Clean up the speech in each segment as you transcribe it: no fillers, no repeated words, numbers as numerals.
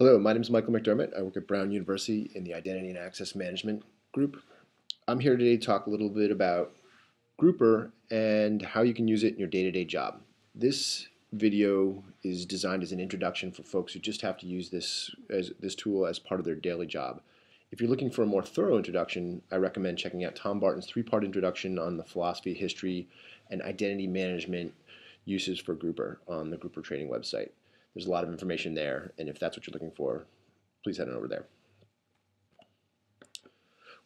Hello, my name is Michael McDermott. I work at Brown University in the Identity and Access Management group. I'm here today to talk a little bit about Grouper and how you can use it in your day-to-day job. This video is designed as an introduction for folks who just have to use this tool as part of their daily job. If you're looking for a more thorough introduction, I recommend checking out Tom Barton's 3-part introduction on the philosophy, history, and identity management uses for Grouper on the Grouper training website. There's a lot of information there, and if that's what you're looking for, please head on over there.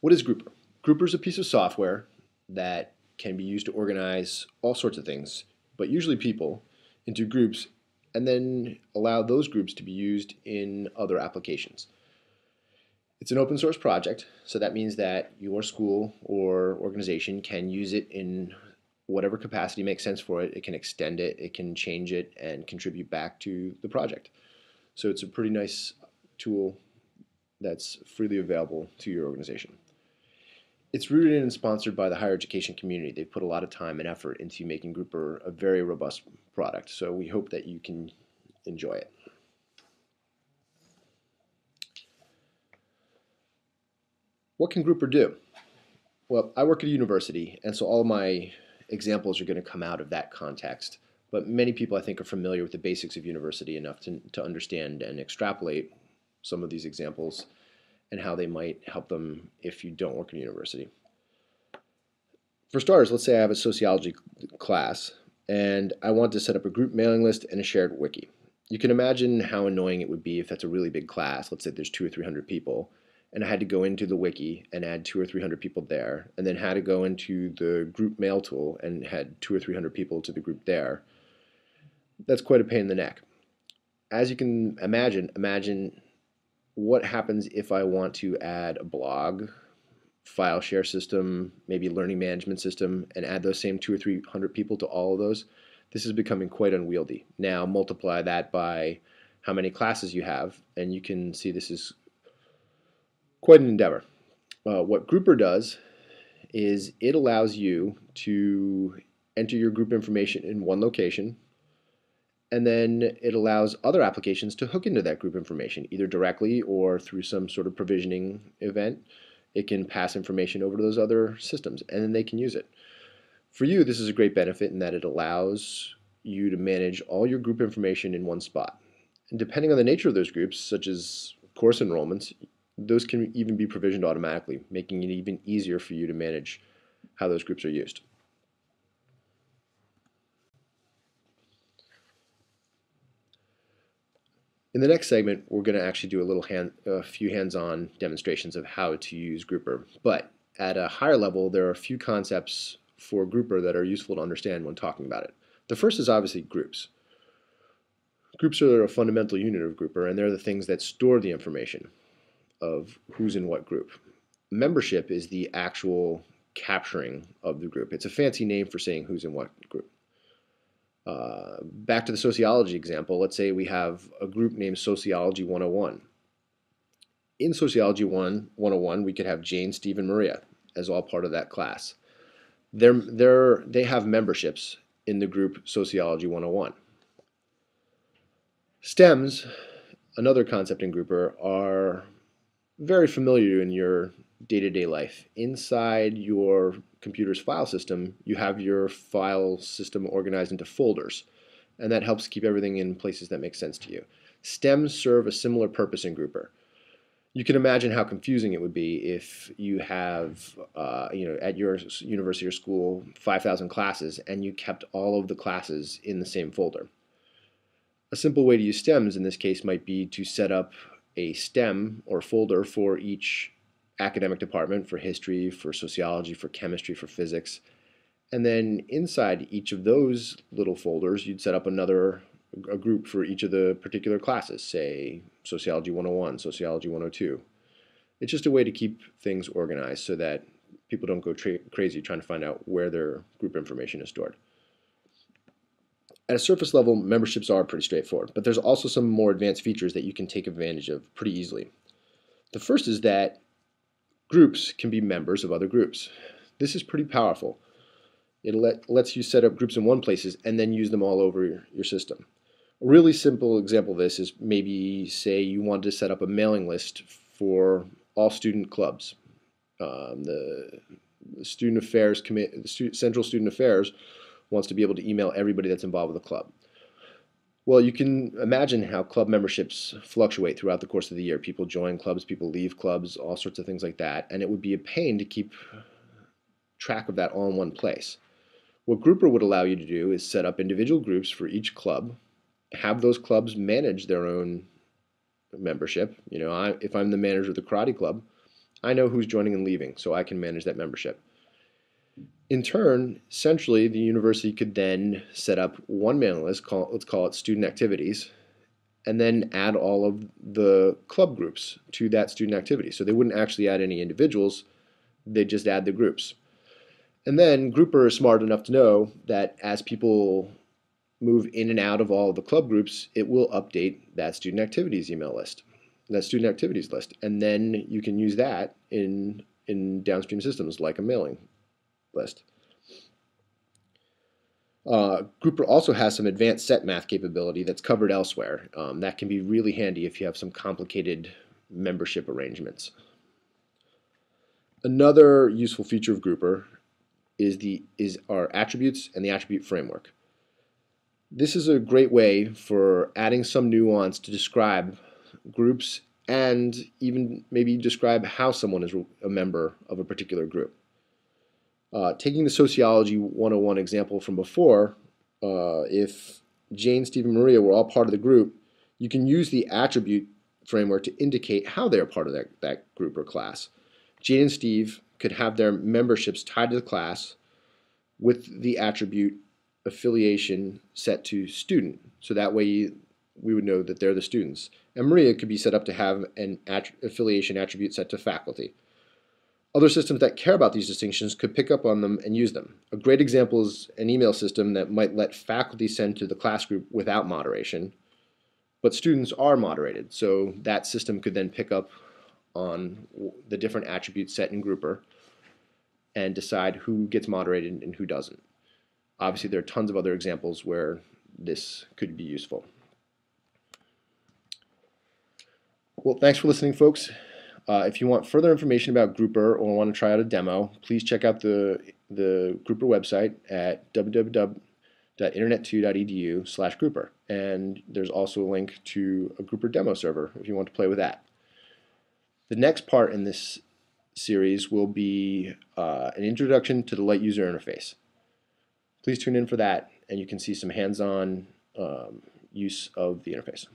What is Grouper? Grouper is a piece of software that can be used to organize all sorts of things, but usually people, into groups, and then allow those groups to be used in other applications. It's an open source project, so that means that your school or organization can use it in whatever capacity makes sense for it. It can extend it, it can change it, and contribute back to the project. So it's a pretty nice tool that's freely available to your organization. It's rooted in and sponsored by the higher education community. They've put a lot of time and effort into making Grouper a very robust product, so we hope that you can enjoy it. What can Grouper do? Well, I work at a university, and so all my examples are going to come out of that context. But many people, I think, are familiar with the basics of university enough to understand and extrapolate some of these examples and how they might help them if you don't work in a university. For starters, let's say I have a sociology class, and I want to set up a group mailing list and a shared wiki. You can imagine how annoying it would be if that's a really big class. Let's say there's 200 or 300 people. And I had to go into the wiki and add 200 or 300 people there, and then had to go into the group mail tool and had 200 or 300 people to the group there. That's quite a pain in the neck. As you can imagine what happens if I want to add a blog, file share system, maybe learning management system, and add those same 200 or 300 people to all of those. This is becoming quite unwieldy. Now multiply that by how many classes you have, and you can see this is quite an endeavor. What Grouper does is it allows you to enter your group information in one location, and then it allows other applications to hook into that group information, either directly or through some sort of provisioning event. It can pass information over to those other systems, and then they can use it. For you, this is a great benefit in that it allows you to manage all your group information in one spot. And depending on the nature of those groups, such as course enrollments, those can even be provisioned automatically, making it even easier for you to manage how those groups are used. In the next segment, we're going to actually do a few hands-on demonstrations of how to use Grouper. But at a higher level, there are a few concepts for Grouper that are useful to understand when talking about it. The first is obviously groups. Groups are a fundamental unit of Grouper, and they're the things that store the information of who's in what group. Membership is the actual capturing of the group. It's a fancy name for saying who's in what group. Back to the sociology example, let's say we have a group named Sociology 101. In Sociology 101, we could have Jane, Steve, and Maria as all part of that class. They have memberships in the group Sociology 101. Stems, another concept in Grouper, are very familiar in your day-to-day life. Inside your computer's file system, you have your file system organized into folders, and that helps keep everything in places that make sense to you. Stems serve a similar purpose in Grouper. You can imagine how confusing it would be if you have, at your university or school, 5,000 classes, and you kept all of the classes in the same folder. A simple way to use stems in this case might be to set up a stem or folder for each academic department, for history, for sociology, for chemistry, for physics. And then inside each of those little folders, you'd set up a group for each of the particular classes, say Sociology 101, Sociology 102. It's just a way to keep things organized so that people don't go crazy trying to find out where their group information is stored. At a surface level, memberships are pretty straightforward, but there's also some more advanced features that you can take advantage of pretty easily. The first is that groups can be members of other groups. This is pretty powerful. It lets you set up groups in one place and then use them all over your system. A really simple example of this is maybe say you wanted to set up a mailing list for all student clubs. The student affairs Central Student Affairs wants to be able to email everybody that's involved with the club. Well, you can imagine how club memberships fluctuate throughout the course of the year. People join clubs, people leave clubs, all sorts of things like that, and it would be a pain to keep track of that all in one place. What Grouper would allow you to do is set up individual groups for each club, have those clubs manage their own membership. If I'm the manager of the karate club, I know who's joining and leaving, so I can manage that membership. In turn, centrally, the university could then set up one mailing list, let's call it student activities, and then add all of the club groups to that student activity. So they wouldn't actually add any individuals, they'd just add the groups. And then Grouper is smart enough to know that as people move in and out of all of the club groups, it will update that student activities email list, that student activities list. And then you can use that in downstream systems like a mailing list. Grouper also has some advanced set math capability that's covered elsewhere. That can be really handy if you have some complicated membership arrangements. Another useful feature of Grouper is our attributes and the attribute framework. This is a great way for adding some nuance to describe groups and even maybe describe how someone is a member of a particular group. Taking the Sociology 101 example from before, if Jane, Steve, and Maria were all part of the group, you can use the attribute framework to indicate how they're part of that group or class. Jane and Steve could have their memberships tied to the class with the attribute affiliation set to student. So that way we would know that they're the students. And Maria could be set up to have an affiliation attribute set to faculty. Other systems that care about these distinctions could pick up on them and use them. A great example is an email system that might let faculty send to the class group without moderation, but students are moderated. So that system could then pick up on the different attributes set in Grouper and decide who gets moderated and who doesn't. Obviously, there are tons of other examples where this could be useful. Well, thanks for listening, folks. If you want further information about Grouper or want to try out a demo, please check out the Grouper website at www.internet2.edu/Grouper. And there's also a link to a Grouper demo server if you want to play with that. The next part in this series will be an introduction to the light user interface. Please tune in for that, and you can see some hands-on use of the interface.